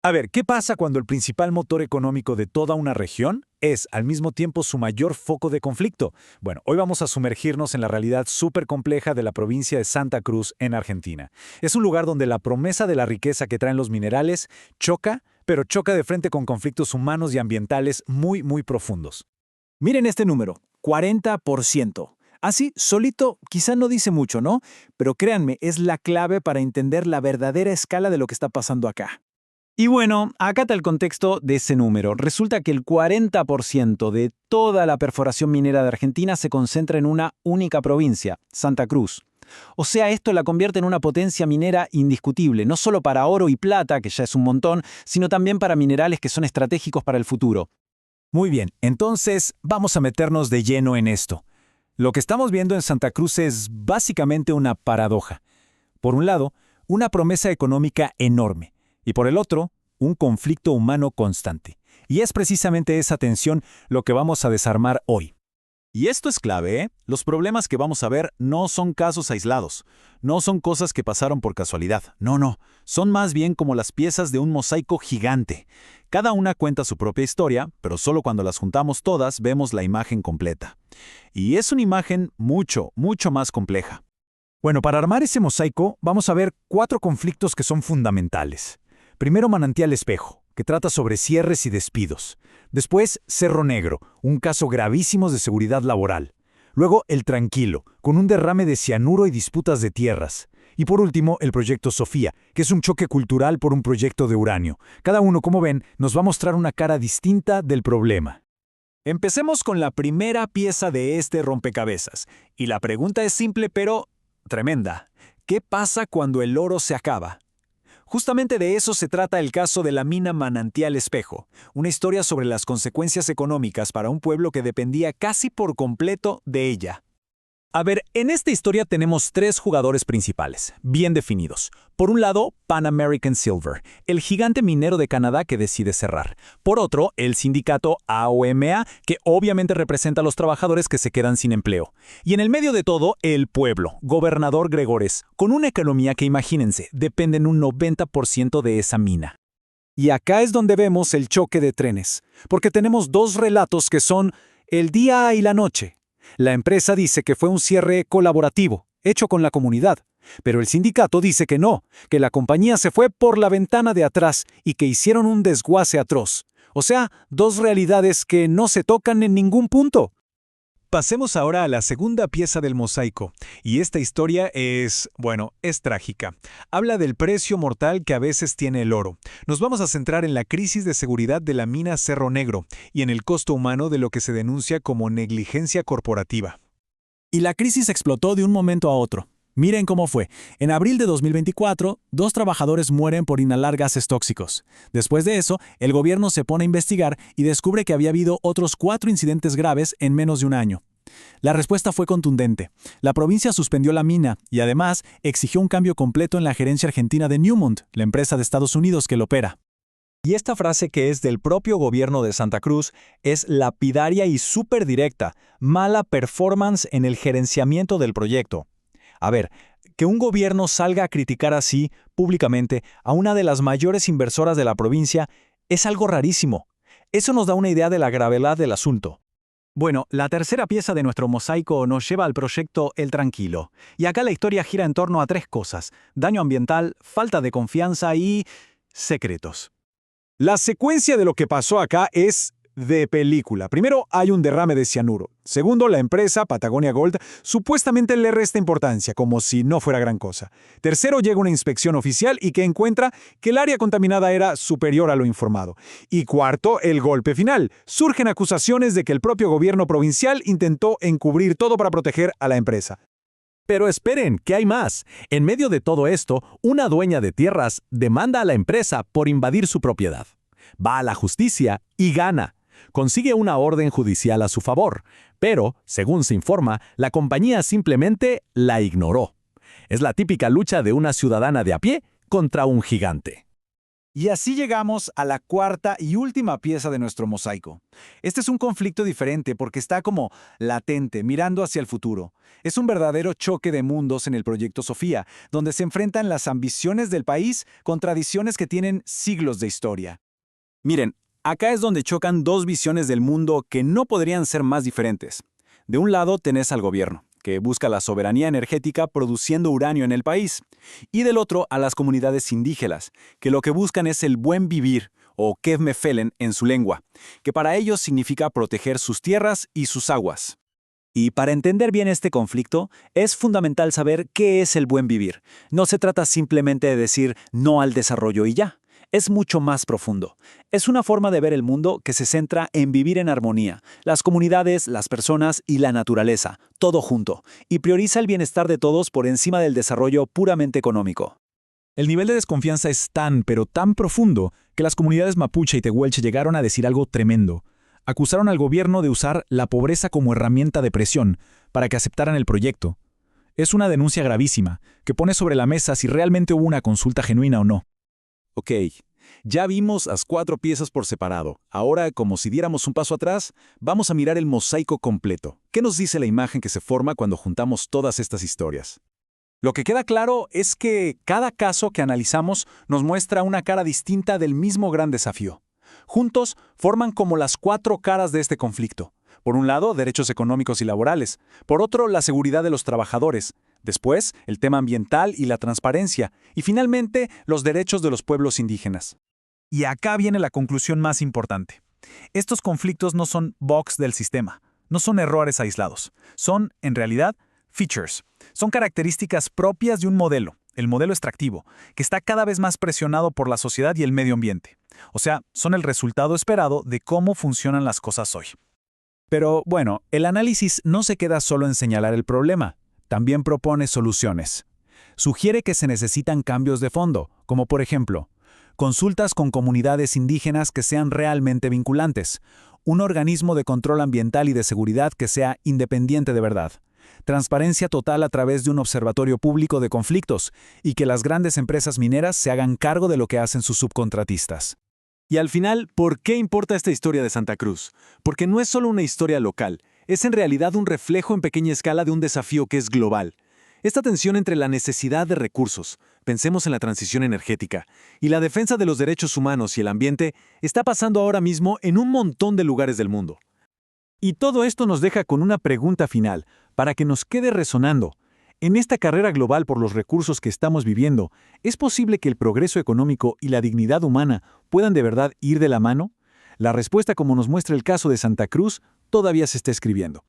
A ver, ¿qué pasa cuando el principal motor económico de toda una región es, al mismo tiempo, su mayor foco de conflicto? Bueno, hoy vamos a sumergirnos en la realidad súper compleja de la provincia de Santa Cruz, en Argentina. Es un lugar donde la promesa de la riqueza que traen los minerales choca, pero choca de frente con conflictos humanos y ambientales muy, muy profundos. Miren este número, 40%. Así, solito, quizá no dice mucho, ¿no? Pero créanme, es la clave para entender la verdadera escala de lo que está pasando acá. Y bueno, acá está el contexto de ese número. Resulta que el 40% de toda la perforación minera de Argentina se concentra en una única provincia, Santa Cruz. O sea, esto la convierte en una potencia minera indiscutible, no solo para oro y plata, que ya es un montón, sino también para minerales que son estratégicos para el futuro. Muy bien, entonces vamos a meternos de lleno en esto. Lo que estamos viendo en Santa Cruz es básicamente una paradoja. Por un lado, una promesa económica enorme, y por el otro, un conflicto humano constante. Y es precisamente esa tensión lo que vamos a desarmar hoy. Y esto es clave, ¿eh? Los problemas que vamos a ver no son casos aislados, no son cosas que pasaron por casualidad, no, son más bien como las piezas de un mosaico gigante. Cada una cuenta su propia historia, pero solo cuando las juntamos todas vemos la imagen completa. Y es una imagen mucho, mucho más compleja. Bueno, para armar ese mosaico vamos a ver 4 conflictos que son fundamentales. Primero, Manantial Espejo, que trata sobre cierres y despidos. Después, Cerro Negro, un caso gravísimo de seguridad laboral. Luego, El Tranquilo, con un derrame de cianuro y disputas de tierras. Y por último, el Proyecto Sofía, que es un choque cultural por un proyecto de uranio. Cada uno, como ven, nos va a mostrar una cara distinta del problema. Empecemos con la primera pieza de este rompecabezas. Y la pregunta es simple pero tremenda. ¿Qué pasa cuando el oro se acaba? Justamente de eso se trata el caso de la mina Manantial Espejo, una historia sobre las consecuencias económicas para un pueblo que dependía casi por completo de ella. A ver, en esta historia tenemos 3 jugadores principales, bien definidos. Por un lado, Pan American Silver, el gigante minero de Canadá que decide cerrar. Por otro, el sindicato AOMA, que obviamente representa a los trabajadores que se quedan sin empleo. Y en el medio de todo, el pueblo, Gobernador Gregores, con una economía que, imagínense, depende en un 90% de esa mina. Y acá es donde vemos el choque de trenes, porque tenemos 2 relatos que son el día y la noche. La empresa dice que fue un cierre colaborativo, hecho con la comunidad, pero el sindicato dice que no, que la compañía se fue por la ventana de atrás y que hicieron un desguace atroz. O sea, 2 realidades que no se tocan en ningún punto. Pasemos ahora a la segunda pieza del mosaico, y esta historia es trágica. Habla del precio mortal que a veces tiene el oro. Nos vamos a centrar en la crisis de seguridad de la mina Cerro Negro y en el costo humano de lo que se denuncia como negligencia corporativa. Y la crisis explotó de un momento a otro. Miren cómo fue. En abril de 2024, 2 trabajadores mueren por inhalar gases tóxicos. Después de eso, el gobierno se pone a investigar y descubre que había habido otros 4 incidentes graves en menos de un año. La respuesta fue contundente. La provincia suspendió la mina y además exigió un cambio completo en la gerencia argentina de Newmont, la empresa de Estados Unidos que lo opera. Y esta frase que es del propio gobierno de Santa Cruz es lapidaria y súper directa. Mala performance en el gerenciamiento del proyecto. A ver, que un gobierno salga a criticar así, públicamente, a una de las mayores inversoras de la provincia es algo rarísimo. Eso nos da una idea de la gravedad del asunto. Bueno, la tercera pieza de nuestro mosaico nos lleva al proyecto El Tranquilo. Y acá la historia gira en torno a 3 cosas: daño ambiental, falta de confianza y secretos. La secuencia de lo que pasó acá es de película. Primero, hay un derrame de cianuro. Segundo, la empresa, Patagonia Gold, supuestamente le resta importancia, como si no fuera gran cosa. Tercero, llega una inspección oficial y que encuentra que el área contaminada era superior a lo informado. Y cuarto, el golpe final. Surgen acusaciones de que el propio gobierno provincial intentó encubrir todo para proteger a la empresa. Pero esperen, que hay más. En medio de todo esto, una dueña de tierras demanda a la empresa por invadir su propiedad. Va a la justicia y gana. Consigue una orden judicial a su favor, pero, según se informa, la compañía simplemente la ignoró. Es la típica lucha de una ciudadana de a pie contra un gigante. Y así llegamos a la cuarta y última pieza de nuestro mosaico. Este es un conflicto diferente porque está como latente, mirando hacia el futuro. Es un verdadero choque de mundos en el proyecto Sofía, donde se enfrentan las ambiciones del país con tradiciones que tienen siglos de historia. Miren, acá es donde chocan dos visiones del mundo que no podrían ser más diferentes. De un lado tenés al gobierno, que busca la soberanía energética produciendo uranio en el país, y del otro a las comunidades indígenas, que lo que buscan es el buen vivir, o Kevmefelen en su lengua, que para ellos significa proteger sus tierras y sus aguas. Y para entender bien este conflicto, es fundamental saber qué es el buen vivir. No se trata simplemente de decir no al desarrollo y ya. Es mucho más profundo. Es una forma de ver el mundo que se centra en vivir en armonía, las comunidades, las personas y la naturaleza, todo junto, y prioriza el bienestar de todos por encima del desarrollo puramente económico. El nivel de desconfianza es tan, pero tan profundo, que las comunidades mapuche y tehuelche llegaron a decir algo tremendo. Acusaron al gobierno de usar la pobreza como herramienta de presión para que aceptaran el proyecto. Es una denuncia gravísima, que pone sobre la mesa si realmente hubo una consulta genuina o no. Ok, ya vimos las 4 piezas por separado. Ahora, como si diéramos un paso atrás, vamos a mirar el mosaico completo. ¿Qué nos dice la imagen que se forma cuando juntamos todas estas historias? Lo que queda claro es que cada caso que analizamos nos muestra una cara distinta del mismo gran desafío. Juntos forman como las 4 caras de este conflicto. Por un lado, derechos económicos y laborales. Por otro, la seguridad de los trabajadores. Después, el tema ambiental y la transparencia. Y finalmente, los derechos de los pueblos indígenas. Y acá viene la conclusión más importante. Estos conflictos no son bugs del sistema, no son errores aislados. Son, en realidad, features. Son características propias de un modelo, el modelo extractivo, que está cada vez más presionado por la sociedad y el medio ambiente. O sea, son el resultado esperado de cómo funcionan las cosas hoy. Pero bueno, el análisis no se queda solo en señalar el problema, también propone soluciones. Sugiere que se necesitan cambios de fondo, como por ejemplo, consultas con comunidades indígenas que sean realmente vinculantes, un organismo de control ambiental y de seguridad que sea independiente de verdad, transparencia total a través de un observatorio público de conflictos y que las grandes empresas mineras se hagan cargo de lo que hacen sus subcontratistas. Y al final, ¿por qué importa esta historia de Santa Cruz? Porque no es solo una historia local, es en realidad un reflejo en pequeña escala de un desafío que es global. Esta tensión entre la necesidad de recursos, pensemos en la transición energética, y la defensa de los derechos humanos y el ambiente, está pasando ahora mismo en un montón de lugares del mundo. Y todo esto nos deja con una pregunta final, para que nos quede resonando. En esta carrera global por los recursos que estamos viviendo, ¿es posible que el progreso económico y la dignidad humana puedan de verdad ir de la mano? La respuesta, como nos muestra el caso de Santa Cruz, todavía se está escribiendo.